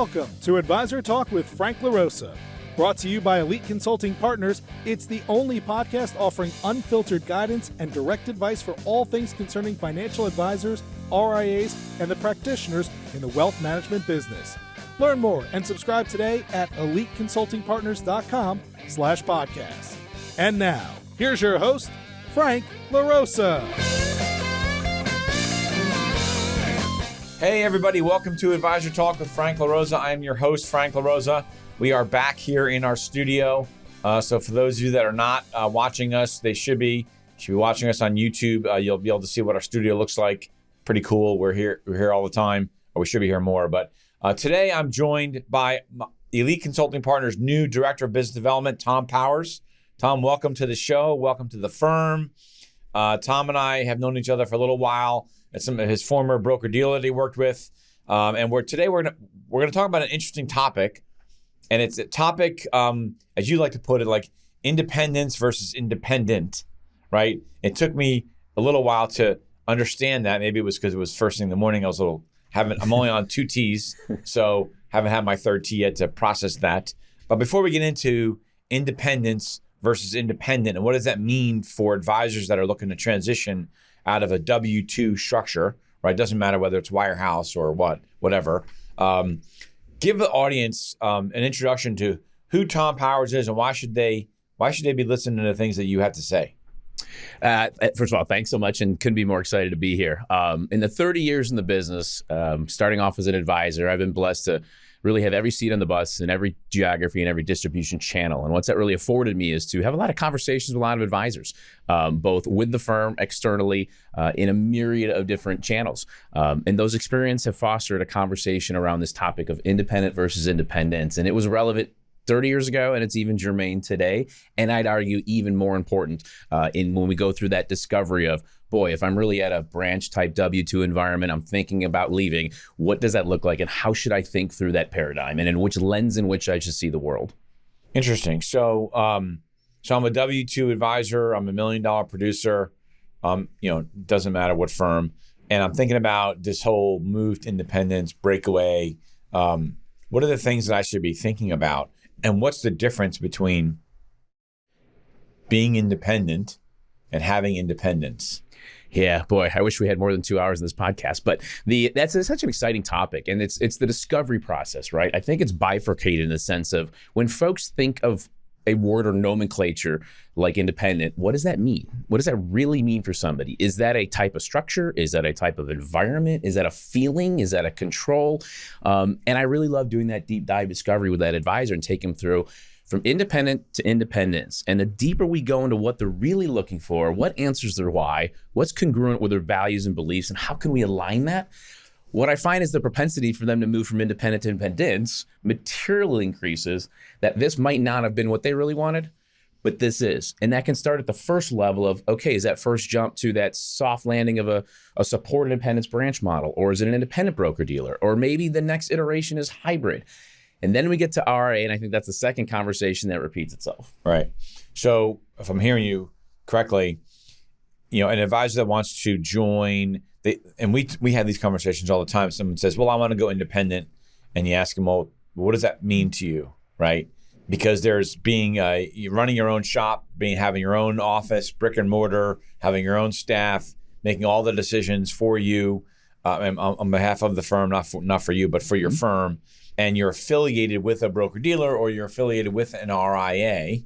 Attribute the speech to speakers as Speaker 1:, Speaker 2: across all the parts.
Speaker 1: Welcome to Advisor Talk with Frank LaRosa. Brought to you by Elite Consulting Partners, it's the only podcast offering unfiltered guidance and direct advice for all things concerning financial advisors, RIAs, and the practitioners in the wealth management business. Learn more and subscribe today at eliteconsultingpartners.com/podcast. And now, here's your host, Frank LaRosa.
Speaker 2: Hey everybody, welcome to Advisor Talk with Frank LaRosa. I am your host, Frank LaRosa. We are back here in our studio. So for those of you that are not watching us, they should be watching us on YouTube. You'll be able to see what our studio looks like. Pretty cool. We're here all the time, or we should be here more. But today I'm joined by Elite Consulting Partners' new Director of Business Development, Thom Powers. Thom, welcome to the show. Welcome to the firm. Thom and I have known each other for a little while at some of his former broker-dealer that he worked with. And today we're gonna talk about an interesting topic. And it's a topic, as you like to put it, like independence versus independent, right? It took me a little while to understand that. Maybe it was because it was first thing in the morning. I'm only on 2 teas, so haven't had my third tea yet to process that. But before we get into independence versus independent, and what does that mean for advisors that are looking to transition out of a W-2 structure, right? Doesn't matter whether it's wirehouse or whatever. Give the audience an introduction to who Thom Powers is and why should they be listening to the things that you have to say?
Speaker 3: First of all, thanks so much, and couldn't be more excited to be here. In the 30 years in the business, starting off as an advisor, I've been blessed to really have every seat on the bus in every geography and every distribution channel. And what's that really afforded me is to have a lot of conversations with a lot of advisors, both with the firm, externally, in a myriad of different channels. And those experiences have fostered a conversation around this topic of independent versus independence. And it was relevant 30 years ago, and it's even germane today. And I'd argue even more important when we go through that discovery of, boy, if I'm really at a branch type W-2 environment, I'm thinking about leaving, what does that look like? And how should I think through that paradigm? And in which lens in which I should see the world?
Speaker 2: Interesting. So I'm a W-2 advisor. I'm $1 million producer. Doesn't matter what firm. And I'm thinking about this whole move to independence, breakaway. What are the things that I should be thinking about? And what's the difference between being independent and having independence?
Speaker 3: Yeah, boy, I wish we had more than 2 hours in this podcast, but that's such an exciting topic, and it's the discovery process, right? I think it's bifurcated in the sense of when folks think of a word or nomenclature like independent, what does that mean? What does that really mean for somebody? Is that a type of structure? Is that a type of environment? Is that a feeling? Is that a control? And I really love doing that deep dive discovery with that advisor and take them through from independent to independence. And the deeper we go into what they're really looking for, what answers their why, what's congruent with their values and beliefs, and how can we align that? What I find is the propensity for them to move from independent to independence materially increases, that this might not have been what they really wanted, but this is. And that can start at the first level of, okay, is that first jump to that soft landing of a support independence branch model, or is it an independent broker dealer? Or maybe the next iteration is hybrid. And then we get to RIA, and I think that's the second conversation that repeats itself.
Speaker 2: Right. So if I'm hearing you correctly, an advisor that wants to join, and we have these conversations all the time. Someone says, well, I want to go independent. And you ask them, well, what does that mean to you, right? Because there's you're running your own shop, having your own office, brick and mortar, having your own staff, making all the decisions for you on behalf of the firm, not for you, but for your firm. And you're affiliated with a broker-dealer or you're affiliated with an RIA.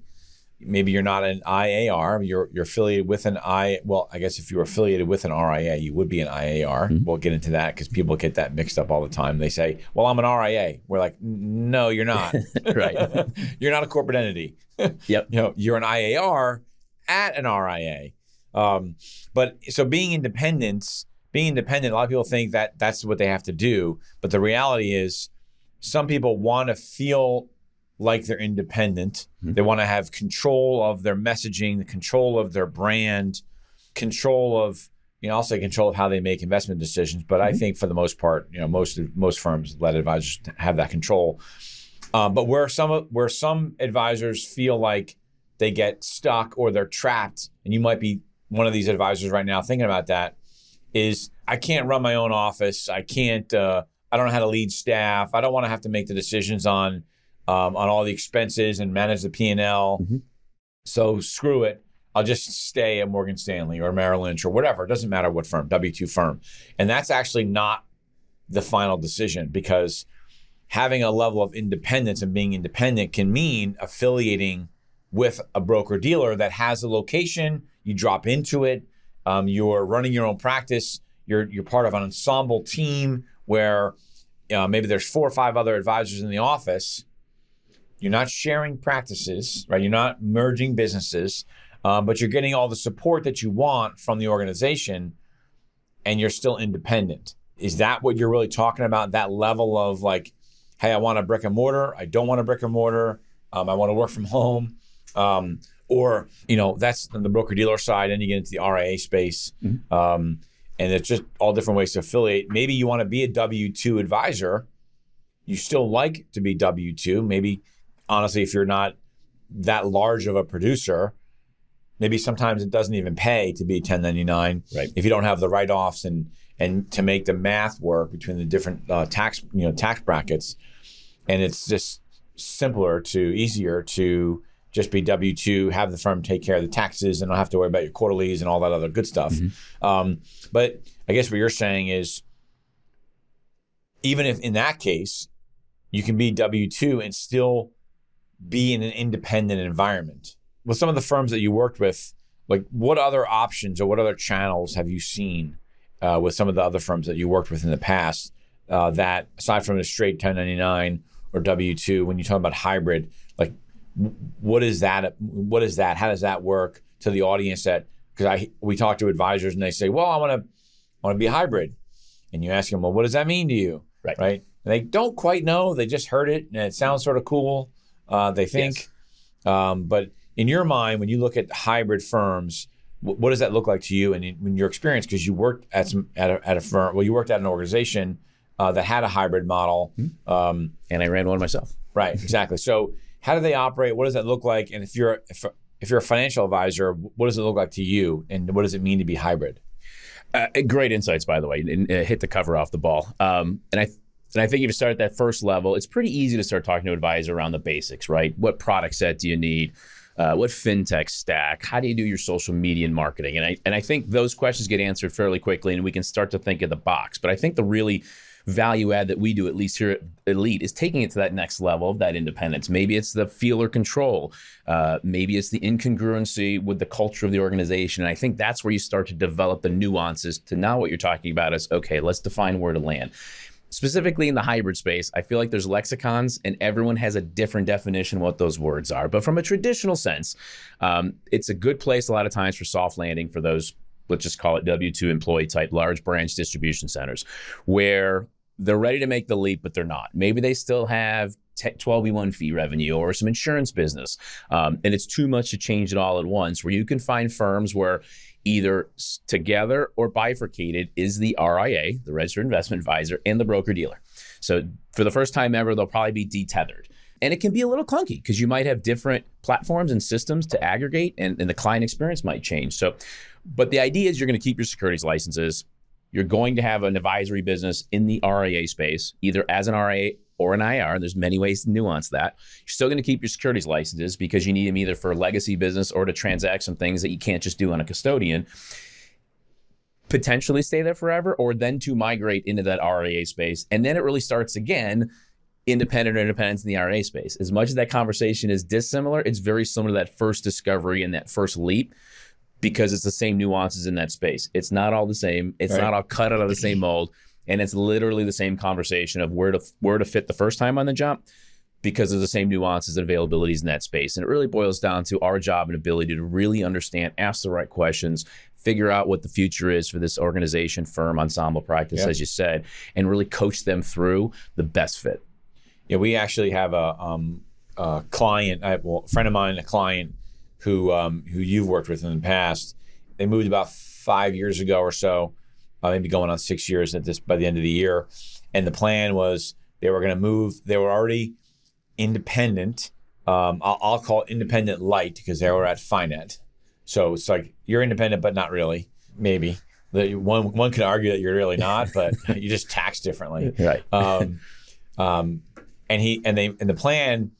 Speaker 2: Maybe you're not an IAR, you're affiliated with I guess if you were affiliated with an RIA, you would be an IAR. Mm-hmm. We'll get into that because people get that mixed up all the time. They say, well, I'm an RIA. We're like, no, you're not.
Speaker 3: Right.
Speaker 2: You're not a corporate entity.
Speaker 3: Yep.
Speaker 2: You're an IAR at an RIA. But so being independent, a lot of people think that that's what they have to do. But the reality is, some people want to feel like they're independent. Mm-hmm. They want to have control of their messaging, the control of their brand, control of, I'll say control of how they make investment decisions. But I think for the most part, most firms let advisors have that control. But where some advisors feel like they get stuck or they're trapped, and you might be one of these advisors right now thinking about that, is I can't run my own office. I can't I don't know how to lead staff. I don't want to have to make the decisions on all the expenses and manage the P&L.
Speaker 3: Mm-hmm.
Speaker 2: So screw it. I'll just stay at Morgan Stanley or Merrill Lynch or whatever. It doesn't matter what firm, W-2 firm. And that's actually not the final decision, because having a level of independence and being independent can mean affiliating with a broker dealer that has a location. You drop into it. You're running your own practice. You're part of an ensemble team where maybe there's 4 or 5 other advisors in the office. You're not sharing practices, right? You're not merging businesses, but you're getting all the support that you want from the organization, and you're still independent. Is that what you're really talking about? That level of like, hey, I want a brick and mortar. I don't want a brick and mortar. I want to work from home. Or, that's on the broker dealer side, and you get into the RIA space. Mm-hmm. And it's just all different ways to affiliate. Maybe you want to be a W-2 advisor. You still like to be W-2. Maybe, honestly, if you're not that large of a producer, maybe sometimes it doesn't even pay to be 1099.
Speaker 3: Right.
Speaker 2: If you don't have the write-offs and to make the math work between the different tax brackets. And it's just easier to just be W-2, have the firm take care of the taxes, and don't have to worry about your quarterlies and all that other good stuff. Mm-hmm. But I guess what you're saying is, even if in that case, you can be W-2 and still be in an independent environment. With some of the firms that you worked with, like what other options or what other channels have you seen with some of the other firms that you worked with in the past that, aside from a straight 1099 or W-2, when you talk about hybrid, like what is that? What is that? How does that work to the audience? Because we talk to advisors and they say, well, I want to be hybrid. And you ask them, well, what does that mean to you? Right? And they don't quite know. They just heard it and it sounds sort of cool. They think. Yes. But in your mind, when you look at hybrid firms, what does that look like to you and in your experience? Because you worked at a firm. Well, you worked at an organization that had a hybrid model,
Speaker 3: and I ran one myself.
Speaker 2: Right, exactly. So, how do they operate? What does that look like? And if you're a financial advisor, what does it look like to you? And what does it mean to be hybrid?
Speaker 3: Great insights, by the way, and hit the cover off the ball. And I think if you start at that first level, it's pretty easy to start talking to an advisor around the basics, right? What product set do you need? What fintech stack? How do you do your social media and marketing? And I think those questions get answered fairly quickly, and we can start to think of the box. But I think the really value add that we do, at least here at Elite, is taking it to that next level of that independence. Maybe it's the feel or control. Maybe it's the incongruency with the culture of the organization. And I think that's where you start to develop the nuances to now what you're talking about is, okay, let's define where to land. Specifically in the hybrid space, I feel like there's lexicons and everyone has a different definition of what those words are. But from a traditional sense, it's a good place a lot of times for soft landing for those, let's just call it W-2 employee type large branch distribution centers, where they're ready to make the leap, but they're not. Maybe they still have 12B1 fee revenue or some insurance business. And it's too much to change it all at once, where you can find firms where either together or bifurcated is the RIA, the registered investment advisor, and the broker dealer. So for the first time ever, they'll probably be detethered. And it can be a little clunky because you might have different platforms and systems to aggregate, and the client experience might change. So, but the idea is you're going to keep your securities licenses. You're going to have an advisory business in the RIA space, either as an RIA or an IR. There's many ways to nuance that. You're still going to keep your securities licenses because you need them either for a legacy business or to transact some things that you can't just do on a custodian. Potentially stay there forever, or then to migrate into that RIA space. And then it really starts again, independence in the RIA space. As much as that conversation is dissimilar, it's very similar to that first discovery and that first leap, because it's the same nuances in that space. It's not all the same. It's not all cut out of the same mold. And it's literally the same conversation of where to fit the first time on the jump, because of the same nuances and availabilities in that space. And it really boils down to our job and ability to really understand, ask the right questions, figure out what the future is for this organization, firm, ensemble practice, as you said, and really coach them through the best fit.
Speaker 2: Yeah, we actually have a client, a friend of mine, a client who you've worked with in the past. They moved about 5 years ago or so, maybe going on 6 years by the end of the year. And the plan was they were going to move. They were already independent. I'll call it independent light because they were at Finet. So it's like you're independent, but not really, maybe. one could argue that you're really not, but you just tax differently.
Speaker 3: Right.
Speaker 2: And the plan,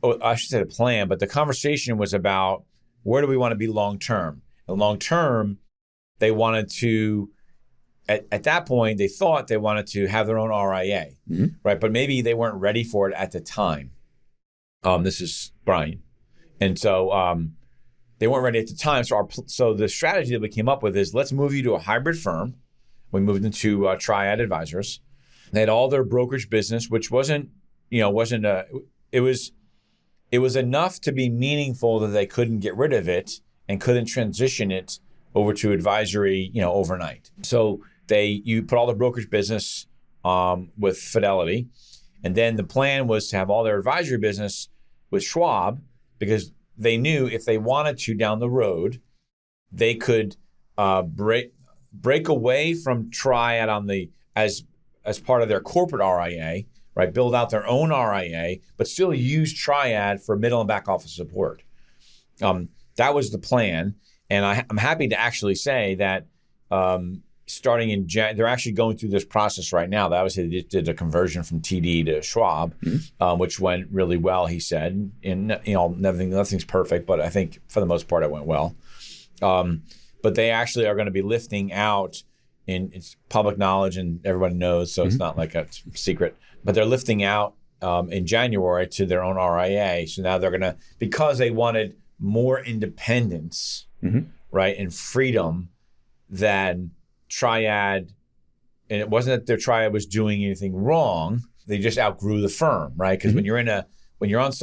Speaker 2: oh, I should say the plan, but the conversation was about where do we want to be long term? And long term, they wanted to, at that point, they thought they wanted to have their own RIA, right? But maybe they weren't ready for it at the time. This is Brian. And so they weren't ready at the time. So the strategy that we came up with is let's move you to a hybrid firm. We moved into Triad Advisors. They had all their brokerage business, which wasn't it was enough to be meaningful that they couldn't get rid of it and couldn't transition it over to advisory, overnight. So you put all the brokerage business with Fidelity, and then the plan was to have all their advisory business with Schwab, because they knew if they wanted to down the road, they could break away from Triad as part of their corporate RIA, right? Build out their own RIA, but still use Triad for middle and back office support. That was the plan, and I'm happy to actually say that starting in they're actually going through this process right now. That obviously they did a conversion from TD to Schwab, which went really well, he said. And nothing's perfect, but I think for the most part it went well. But they actually are going to be lifting out, it's public knowledge and everybody knows, so it's not like a secret. But they're lifting out in January to their own RIA. So now they're going to, because they wanted more independence, right, and freedom than Triad, and it wasn't that their Triad was doing anything wrong. They just outgrew the firm, right? Because when you're on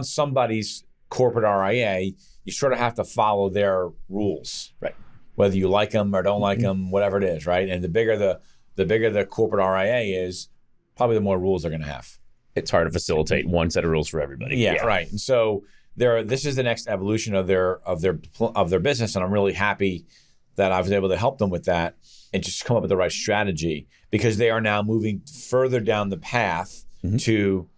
Speaker 2: somebody's corporate RIA, you sort of have to follow their rules,
Speaker 3: right?
Speaker 2: Whether you like them or don't like them, whatever it is, right? And the bigger the corporate RIA is, probably the more rules they're going to have.
Speaker 3: It's hard to facilitate one set of rules for everybody.
Speaker 2: Yeah. Right. And so this is the next evolution of their business, and I'm really happy that I was able to help them with that and just come up with the right strategy, because they are now moving further down the path to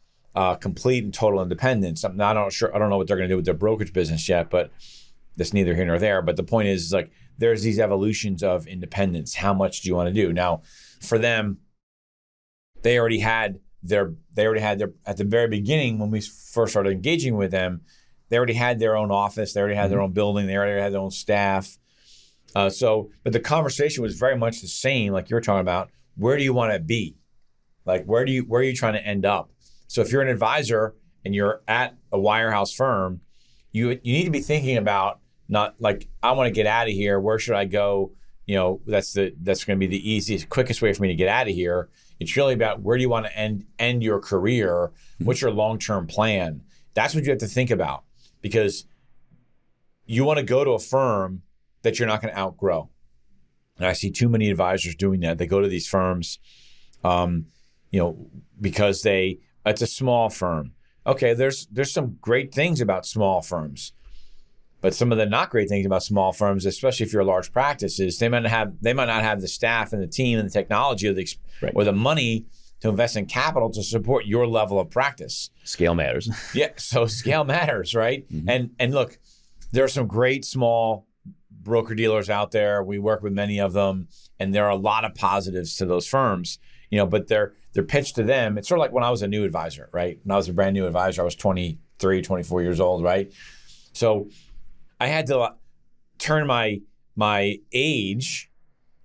Speaker 2: complete and total independence. I'm not sure. I don't know what they're going to do with their brokerage business yet, but that's neither here nor there. But the point is like there's these evolutions of independence. How much do you want to do? Now, for them, they already had their at the very beginning when we first started engaging with them, they already had their own office, they already had their own building, they already had their own staff. But the conversation was very much the same, like you were talking about. Where do you want to be? Like, where are you trying to end up? So if you're an advisor and you're at a wirehouse firm, you need to be thinking about not like, I want to get out of here. Where should I go? That's going to be the easiest, quickest way for me to get out of here. It's really about where do you want to end your career? What's your long-term plan? That's what you have to think about, because you want to go to a firm that you're not going to outgrow. And I see too many advisors doing that. They go to these firms, because it's a small firm. Okay, there's some great things about small firms, but some of the not great things about small firms, especially if you're a large practice, is they might not have the staff and the team and the technology or the money to invest in capital to support your level of practice.
Speaker 3: Scale matters.
Speaker 2: Yeah, so scale matters, right? And look, there are some great small broker dealers out there. We work with many of them, and there are a lot of positives to those firms. But their pitch to them, it's sort of like when I was a new advisor, right? When I was a brand new advisor, I was 23, 24 years old, right? So I had to turn my age,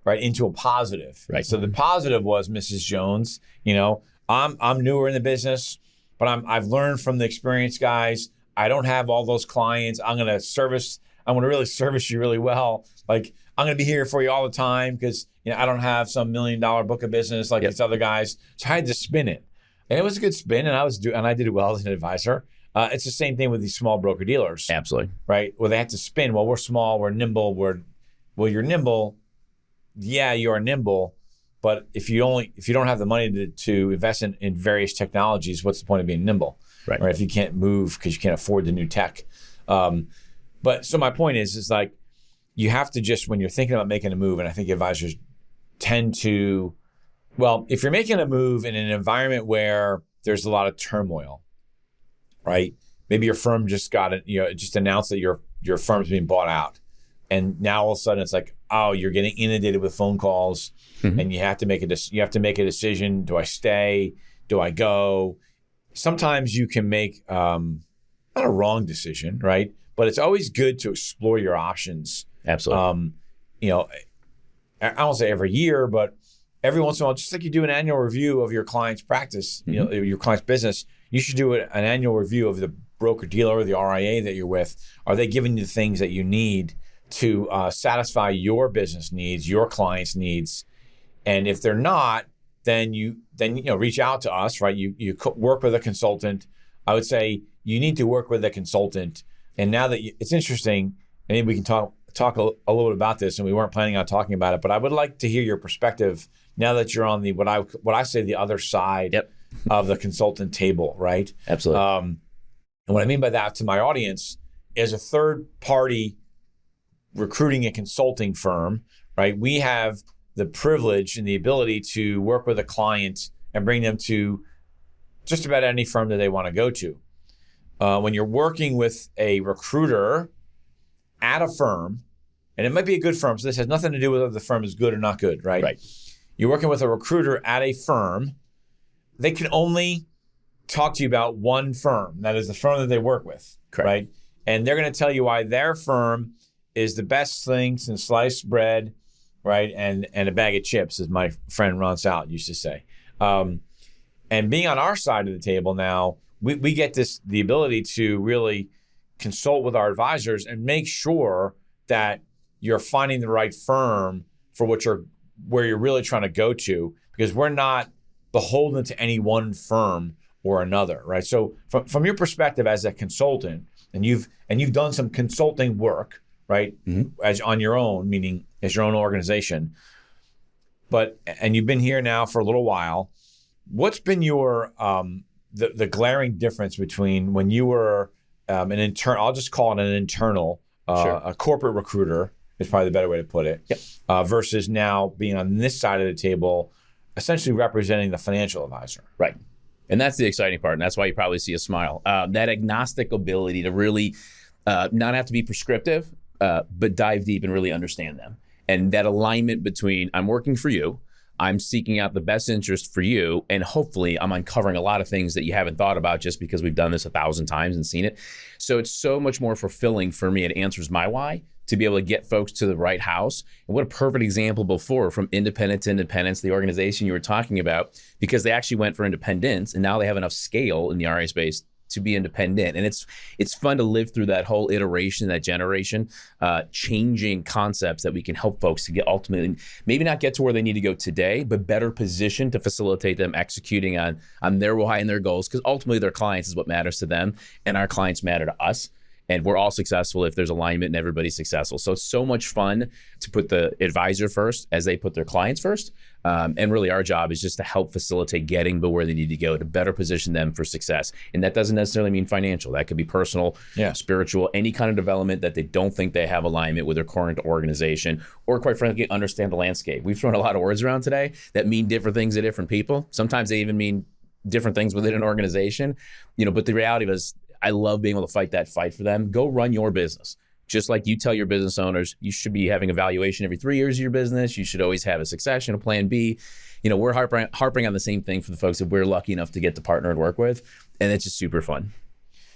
Speaker 2: right, into a positive.
Speaker 3: Right.
Speaker 2: So the positive was, Mrs. Jones, I'm newer in the business, but I've learned from the experienced guys. I don't have all those clients. I'm going to really service you really well. Like, I'm going to be here for you all the time because I don't have some $1 million book of business like these other guys. So I had to spin it, and it was a good spin, and I did it well as an advisor. It's the same thing with these small broker dealers. Absolutely. Right? Well, they have to spin. Well, we're small, we're nimble, you're nimble. Yeah, you are nimble, but if you don't have the money to invest in various technologies, what's the point of being nimble? Right? If you can't move because you can't afford the new tech. But so my point is like, you have to just, when you're thinking about making a move, and I think advisors tend to, if you're making a move in an environment where there's a lot of turmoil, right? Maybe your firm just got it, just announced that your firm's being bought out. And now all of a sudden it's like, you're getting inundated with phone calls, and you have to make a decision. Do I stay? Do I go? Sometimes you can make not a wrong decision, right? But it's always good to explore your options.
Speaker 3: Absolutely.
Speaker 2: I won't say every year, but every once in a while, just like you do an annual review of your client's practice, your client's business, you should do an annual review of the broker dealer or the RIA that you're with. Are they giving you the things that you need to satisfy your business needs, your clients' needs? And if they're not, then you reach out to us, right? You work with a consultant. I would say you need to work with a consultant. And now that it's interesting, and maybe we can talk a little bit about this, and we weren't planning on talking about it, but I would like to hear your perspective now that you're on the what I say the other side of the consultant table, right?
Speaker 3: Absolutely.
Speaker 2: And what I mean by that to my audience is a third party recruiting and consulting firm, right? We have the privilege and the ability to work with a client and bring them to just about any firm that they want to go to. When you're working with a recruiter at a firm, and it might be a good firm, so this has nothing to do with whether the firm is good or not good, right?
Speaker 3: Right.
Speaker 2: You're working with a recruiter at a firm, they can only talk to you about one firm. That is the firm that they work with,
Speaker 3: Correct.
Speaker 2: right? And they're going to tell you why their firm is the best thing since sliced bread, right? And a bag of chips, as my friend Ron Salt used to say. And being on our side of the table now, we get the ability to really consult with our advisors and make sure that you're finding the right firm for where you're really trying to go to, because we're not beholden to any one firm or another, right? So from your perspective as a consultant, and you've done some consulting work, right? As on your own, meaning as your own organization, and you've been here now for a little while. What's been your the glaring difference between when you were an intern? I'll just call it an internal,
Speaker 3: Sure.
Speaker 2: a corporate recruiter is probably the better way to put it.
Speaker 3: Yep.
Speaker 2: Versus now being on this side of the table, essentially representing the financial advisor.
Speaker 3: Right. And that's the exciting part. And that's why you probably see a smile. That agnostic ability to really not have to be prescriptive, but dive deep and really understand them. And that alignment between I'm working for you, I'm seeking out the best interest for you, and hopefully I'm uncovering a lot of things that you haven't thought about just because we've done this 1,000 times and seen it. So it's so much more fulfilling for me. It answers my why to be able to get folks to the right house. And what a perfect example before, from independent to independence, the organization you were talking about, because they actually went for independence and now they have enough scale in the RIA space to be independent. And it's fun to live through that whole iteration, that generation, changing concepts that we can help folks to get ultimately, maybe not get to where they need to go today, but better positioned to facilitate them executing on their why and their goals, because ultimately their clients is what matters to them, and our clients matter to us. And we're all successful if there's alignment and everybody's successful. So it's so much fun to put the advisor first as they put their clients first. And really our job is just to help facilitate getting to where they need to go to better position them for success. And that doesn't necessarily mean financial. That could be personal, spiritual, any kind of development that they don't think they have alignment with their current organization, or quite frankly, understand the landscape. We've thrown a lot of words around today that mean different things to different people. Sometimes they even mean different things within an organization, but the reality is, I love being able to fight that fight for them. Go run your business. Just like you tell your business owners, you should be having evaluation every 3 years of your business. You should always have a succession, a plan B. We're harping on the same thing for the folks that we're lucky enough to get to partner and work with. And it's just super fun.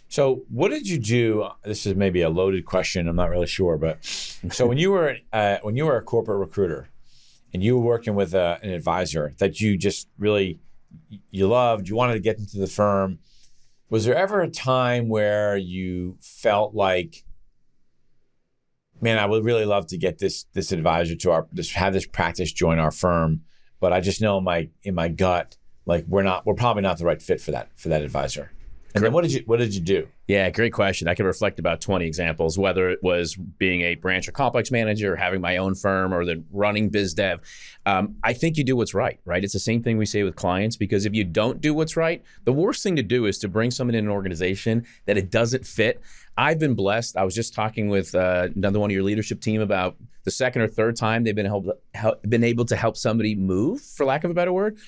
Speaker 2: So what did you do? This is maybe a loaded question. I'm not really sure. But so when you were a corporate recruiter and you were working with an advisor that you just really, you loved, you wanted to get into the firm, was there ever a time where you felt like, man, I would really love to get this advisor to have this practice join our firm, but I just know in my gut, like we're probably not the right fit for that advisor. And then what did you do?
Speaker 3: Yeah, great question. I can reflect about 20 examples, whether it was being a branch or complex manager, or having my own firm, or then running biz dev. I think you do what's right? It's the same thing we say with clients, because if you don't do what's right, the worst thing to do is to bring someone in an organization that it doesn't fit. I've been blessed. I was just talking with another one of your leadership team about the second or third time they've been able to help somebody move, for lack of a better word.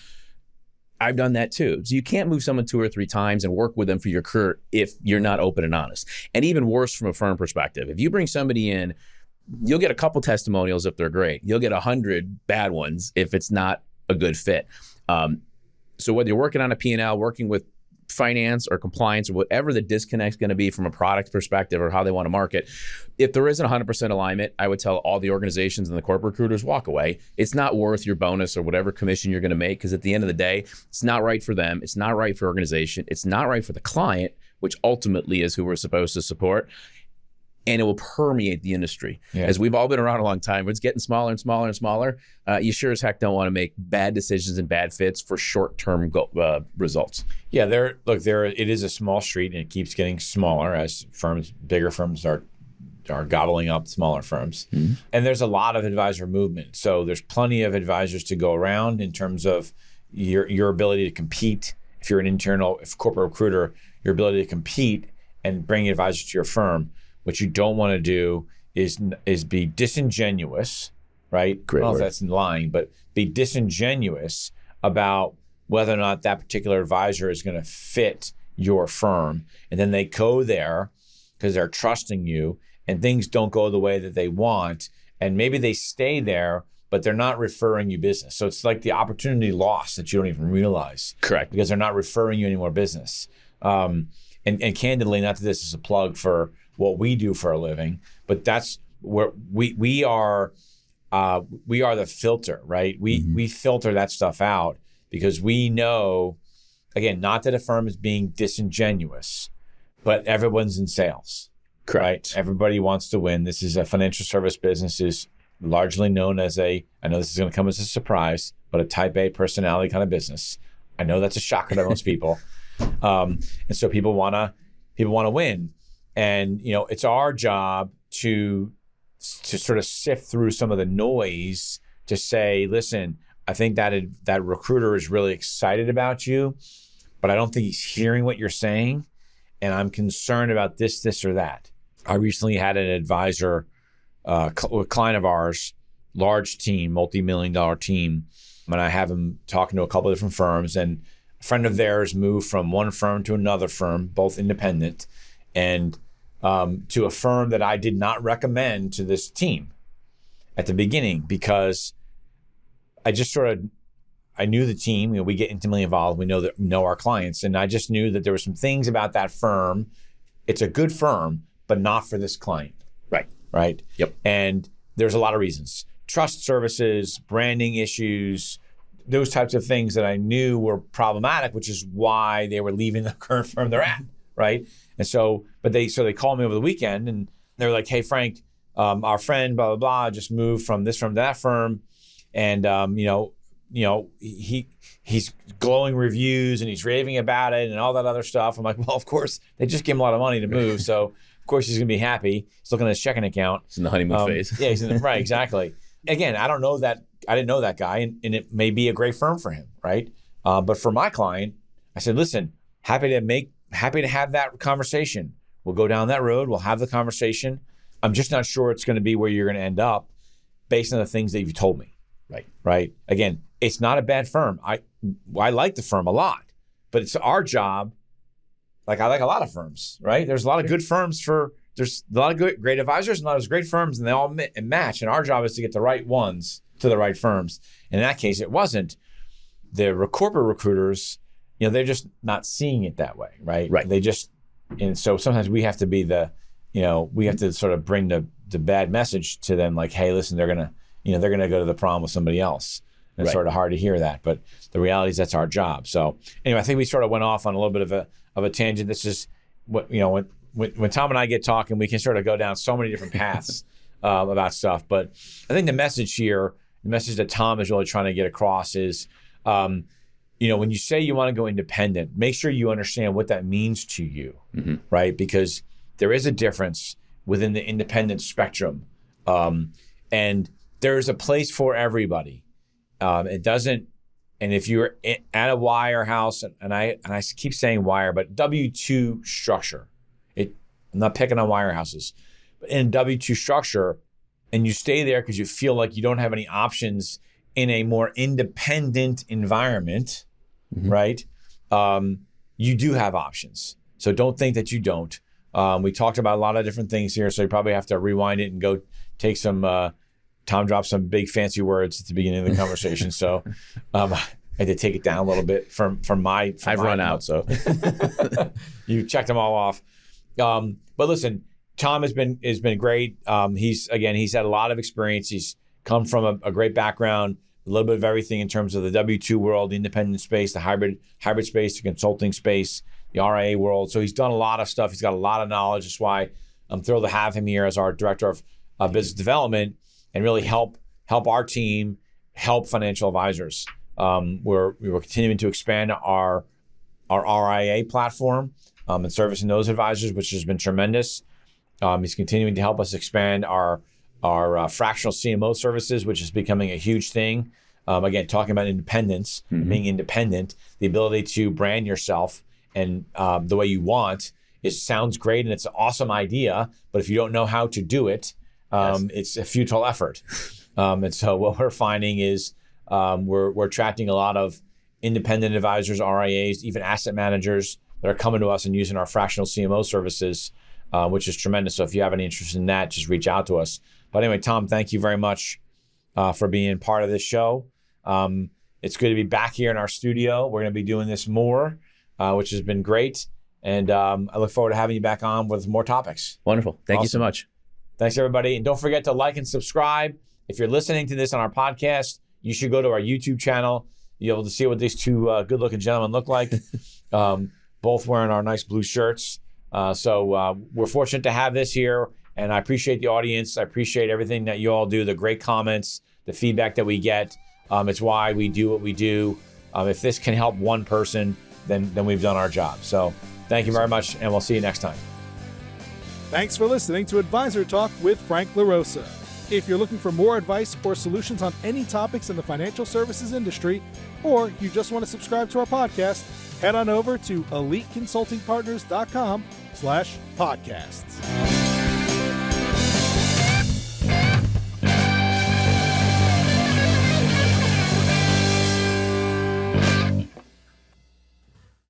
Speaker 3: I've done that too. So you can't move someone 2 or 3 times and work with them for your career if you're not open and honest. And even worse from a firm perspective, if you bring somebody in you'll get a couple testimonials if they're great. You'll get 100 bad ones if it's not a good fit. So whether you're working on a P&L, working with finance or compliance or whatever the disconnect's going to be from a product perspective or how they want to market, if there isn't 100% alignment, I would tell all the organizations and the corporate recruiters, walk away. It's not worth your bonus or whatever commission you're going to make, because at the end of the day, it's not right for them. It's not right for your organization. It's not right for the client, which ultimately is who we're supposed to support. And it will permeate the industry. Yeah. As we've all been around a long time, it's getting smaller and smaller and smaller. You sure as heck don't want to make bad decisions and bad fits for short-term results.
Speaker 2: Yeah, it is a small street, and it keeps getting smaller as bigger firms are gobbling up smaller firms. Mm-hmm. And there's a lot of advisor movement. So there's plenty of advisors to go around in terms of your ability to compete. If you're if corporate recruiter, your ability to compete and bring advisors to your firm. What you don't want to do is be disingenuous, right?
Speaker 3: Great
Speaker 2: I don't know
Speaker 3: word.
Speaker 2: if that's lying, but be disingenuous about whether or not that particular advisor is going to fit your firm. And then they go there because they're trusting you, and things don't go the way that they want. And maybe they stay there, but they're not referring you business. So it's like the opportunity lost that you don't even realize.
Speaker 3: Correct.
Speaker 2: Because they're not referring you any more business. And candidly, not that this is a plug for what we do for a living, but that's where we are the filter, right? We filter that stuff out because we know, again, not that a firm is being disingenuous, but everyone's in sales.
Speaker 3: Correct.
Speaker 2: Right? Everybody wants to win. This is a financial service business, is largely known as I know this is going to come as a surprise, but a type A personality kind of business. I know that's a shocker to most people. And so people want to win. And, it's our job to sort of sift through some of the noise to say, listen, I think that recruiter is really excited about you, but I don't think he's hearing what you're saying. And I'm concerned about this, or that. I recently had an advisor, a client of ours, large team, multi-million-dollar team, and I have him talking to a couple of different firms. And a friend of theirs moved from one firm to another firm, both independent, and to a firm that I did not recommend to this team at the beginning, because I just I knew the team. We get intimately involved. We know our clients, and I just knew that there were some things about that firm. It's a good firm, but not for this client. Right.
Speaker 3: Yep.
Speaker 2: And there's a lot of reasons: trust services, branding issues, those types of things that I knew were problematic, which is why they were leaving the current firm they're at. Right. And so they called me over the weekend, and they were like, "Hey, Frank, our friend, blah, blah, blah, just moved from this firm to that firm. And, he's glowing reviews and he's raving about it and all that other stuff." I'm like, well, of course, they just gave him a lot of money to move. So, of course, he's going to be happy. He's looking at his checking account.
Speaker 3: He's in the honeymoon phase.
Speaker 2: Yeah, right, exactly. Again, I didn't know that guy, and it may be a great firm for him, right? But for my client, I said, listen, happy to have that conversation. We'll go down that road. We'll have the conversation. I'm just not sure it's going to be where you're going to end up based on the things that you've told me. Right. Again, it's not a bad firm. I like the firm a lot, but it's our job. Like, I like a lot of firms, right? There's a lot of good firms there's a lot of great advisors and a lot of great firms, and they all match. And our job is to get the right ones to the right firms. And in that case, it wasn't. The corporate recruiters, they're just not seeing it that way, right?
Speaker 3: Right.
Speaker 2: And so sometimes we have to be we have to sort of bring the bad message to them, like, hey, listen, they're gonna go to the prom with somebody else. And it's sort of hard to hear that, but the reality is that's our job. So anyway, I think we sort of went off on a little bit of a tangent. This is what, when Thom and I get talking, we can sort of go down so many different paths about stuff. But I think the message that Thom is really trying to get across is, when you say you want to go independent, make sure you understand what that means to you, right? Because there is a difference within the independent spectrum, and there's a place for everybody. It doesn't, and if you're at a wirehouse, and I keep saying wire, but W-2 structure, I'm not picking on wirehouses, but in W-2 structure, and you stay there because you feel like you don't have any options in a more independent environment, right? You do have options. So don't think that you don't. We talked about a lot of different things here, so you probably have to rewind it and go take some. Tom dropped some big fancy words at the beginning of the conversation, so I had to take it down a little bit from my.
Speaker 3: I've run out, so
Speaker 2: you checked them all off. But listen, Tom has been great. He's had a lot of experience. He's come from a great background, a little bit of everything in terms of the W-2 world, the independent space, the hybrid space, the consulting space, the RIA world. So he's done a lot of stuff. He's got a lot of knowledge. That's why I'm thrilled to have him here as our director of business development and really help our team help financial advisors. We're continuing to expand our RIA platform and servicing those advisors, which has been tremendous. He's continuing to help us expand our fractional CMO services, which is becoming a huge thing. Again, talking about independence, being independent, the ability to brand yourself and the way you want sounds great and it's an awesome idea, but if you don't know how to do it, it's a futile effort. And so what we're finding is we're attracting a lot of independent advisors, RIAs, even asset managers that are coming to us and using our fractional CMO services, which is tremendous. So if you have any interest in that, just reach out to us. But anyway, Tom, thank you very much for being part of this show. It's good to be back here in our studio. We're going to be doing this more, which has been great. And I look forward to having you back on with more topics.
Speaker 3: Wonderful. Thank you so much.
Speaker 2: Thanks, everybody. And don't forget to like and subscribe. If you're listening to this on our podcast, you should go to our YouTube channel. You'll be able to see what these two good-looking gentlemen look like, both wearing our nice blue shirts. So we're fortunate to have this here, and I appreciate the audience. I appreciate everything that you all do, the great comments, the feedback that we get. It's why we do what we do. If this can help one person, then we've done our job. So thank you very much, and we'll see you next time.
Speaker 1: Thanks for listening to Advisor Talk with Frank LaRosa. If you're looking for more advice or solutions on any topics in the financial services industry, or you just want to subscribe to our podcast, head on over to eliteconsultingpartners.com/podcasts.